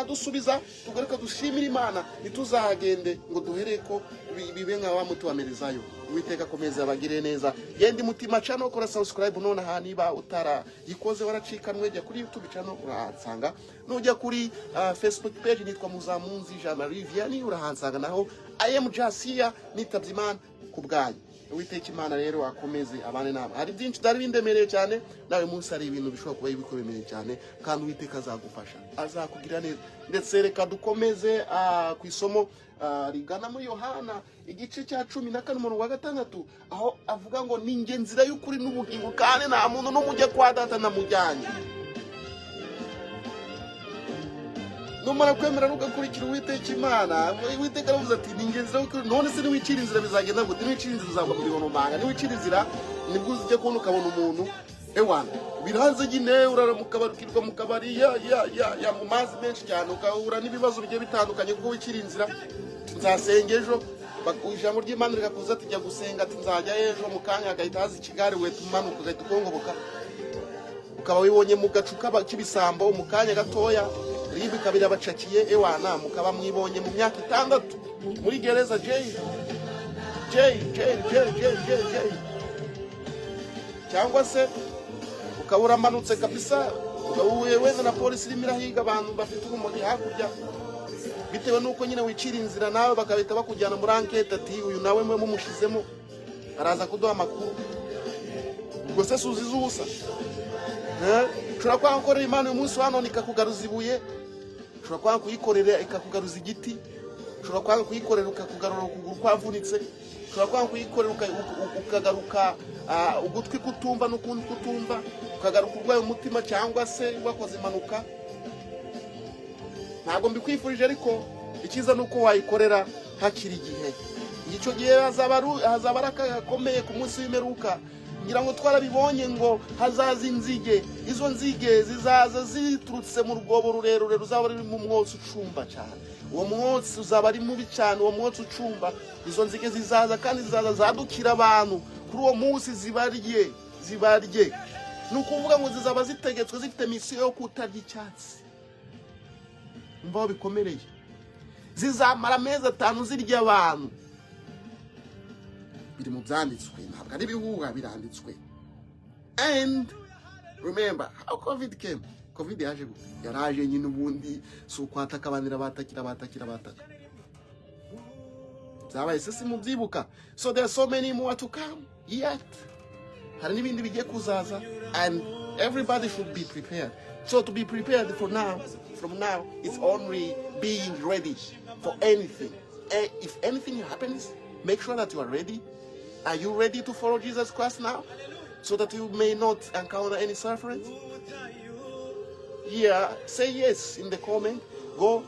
azadusubiza tugaruka dushimira Imana ntituzahagende ngo duhereko bibe nka wa muti wamerizayo. Uwiteka komeza abagire neza. Yendi mutima channel kora subscribe none niba utarayikoze waracikanwe jya kuri YouTube channel urahansanga, nujya kuri Facebook page nitwa Muzamunzi Jean Marie Vianney urahansanga, naho I am Jasiya nitabye Imana kubwanyu. Uwiteka Imana rero akomeze abane nabo. Hari byinshi dari bindemereye cyane, nawe munsi ari ibintu bishobora kuba bikoremereye cyane, kandi Uwiteka azagufasha azakugira neza. Ndetse reka dukomeze ku isomo rigana muri Yohana igice cya 14:6, aho avuga ngo ni Iyenzira y'ukuri n'ubugingo, kandi nta muntu n'umujya kwa Data namujyanye. Numara kwemera ugakurikira Uwiteka Imana, Uwiteka aravuze ati ni Iyenzira y'ukuri. None se niwiciriza bizagenda gute? Niwiciriza uzagwa mu bihono manga, niwiciriza nibwo uzijya kubona ukabona umuntu ewana biranze nyine uraramuka barukirwa mu kabari ya mu mazi menshi cyane, ukahura n'ibibazo bigiye bitandukanye kuko wiciriza. Nzasenga ejo, ijambo ry'Imana rikakuza ati jya gusenga, ati nzajya ejo, mu kanya agahita haza ikigare we tumanuka ugahita ukongoboka, ukaba wibonye mu gacu k'ibisambo mu kanya gatoya, ribi kabira bacakiye ewana, mukaba mwibonye mu myaka 6 muri gereza J cyangwa se ukabura manutse kabisa, ugahuye weze na polisi irimo irahiga abantu bafite urumogi hakurya, bitewe nuko nyine wicira inzira nawe bakabita bakujyana muri ankete ati uyu nawe mwe mumushizemo araza kuduha amakuru. Ubwo se suziza ubusa ushobora kwanga gukorera Imana uyu munsi hano ikakugaruza ibuye, ushobora kwanga kuyikorera ikakugaruza igiti, ushobora kwanga kuyikorera ukakugarura ukuguru kwavunitse, ushobora kwanga kuyikorera ukagaruka ugutwi kutumva n'ukundi kutumva, ukagaruka urwaye umutima cyangwa se wakoze impanuka. Ntabwo mbikwifurije, ariko ikiza nuko wayikorera hakiri igihe. Icyo gihe hazaba arakakomeye ku munsi w'imperuka. Ngira ngo twarabibonye ngo hazaza inzige, izo nzige zizaza ziturutse mu rwobo rurerure ruzaba ruri mu mwotsi ucumba cyane. Uwo mwotsi uzaba ari mubi cyane, uwo mwotsi ucumba. Izo nzige zizaza kandi zizaza zadukira abantu kuri uwo munsi zibarye. Nukuvuga ngo zizaba zitegetswe zifite misiyo yo kutarya icyatsi. Mbaho bikomereye. Zizamara amezi 5 zirya abantu. Biri mu byanditswe, ntabwo ari bihuha, biranditswe. And remember how COVID came. COVID yaraje nyine ubundi si ukwataka abanira batakira. Zabaye se mubyibuka. So there are so many more to come yet. Hari n'ibindi bigiye kuzaza, and everybody should be prepared. So to be prepared from now, it's only being ready for anything. If anything happens, make sure that you are ready. Are you ready to follow Jesus Christ now, so that you may not encounter any suffering? Yeah, say yes in the comment. Go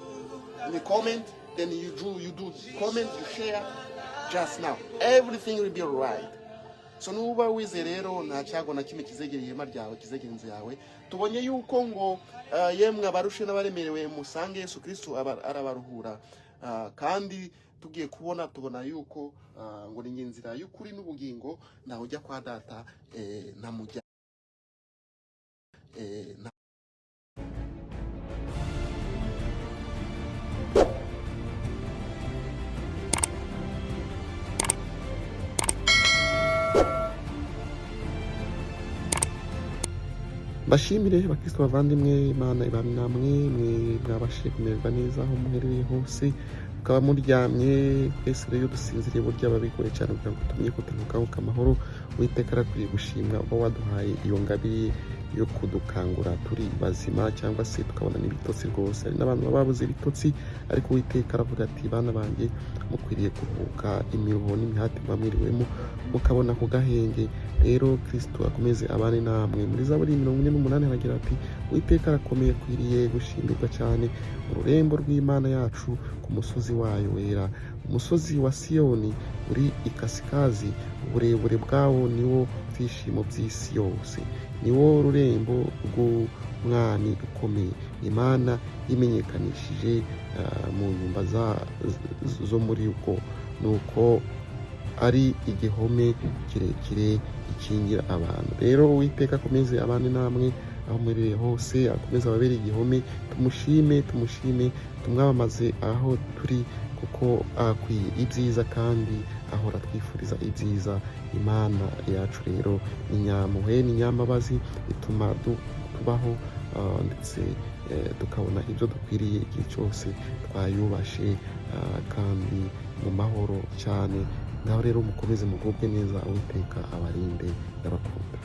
in the comment, then you do comment, you share just now. Everything will be alright. So nuba wize rero nta cyago na kimwe kizegereye ihema ryawe, kizegenze yawe. Tubonye yuko ngo yemwe abarushe n'abaremerewe musange Yesu Kristo arabaruhura, kandi tugiye tubona yuko ngo ni Iyenzira y'ukuri n'ubugingo, naho ujya kwa Data namujya. Bashimire bakristo bavandimwe, Imana ibamwe namwe, mwe mwabashije kumererwa neza aho muherereye hose, ukaba muryamye. Twese rero dusinziriye burya babikore cyane kugira ngo tumenye kutanuka amahoro. Uwiteka arakwiye gushimwa uba waduhaye iyo ngabire yo kudukangura turi bazima, cyangwa se tukabona n'ibitotsi rwose. Hari n'abantu baba babuze ibitotsi, ariko Uwiteka aravuga ati bana banjye mukwiriye kuruhuka imiruho n'imihati mwamwiriwemo mukabona ku gahenge. Rero Kristo akomeze abane namwe. Muri Zaburi 48 haragira ati Uwiteka arakomeye, akwiriye gushimirwa cyane mu rurembo rw'Imana yacu, ku musozi wayo wera. Umusozi wa Siyoni uri ikasikazi, uburebure bwawo niwo byishimo by'isi yose, niwo rurembo rw'umwami ukomeye. Imana yimenyekanishije mu nyumba zo muri uko, nuko ari igihome kirekire gikingira abantu. Rero Uwiteka akomeze abane namwe, aho muherereye hose, akomeze ababere igihome. Tumushime tumwamamaze aho turi, kuko akwiye ibyiza kandi ahora twifuriza ibyiza. Imana yacu rero ni nyampuhwe, ni nyambabazi, ituma tubaho ndetse tukabona ibyo dukwiriye igihe cyose twayubashe kandi mu mahoro cyane. Ngaho rero mukomeze mugubwe neza, Uwiteka abarinde, ndabakunda.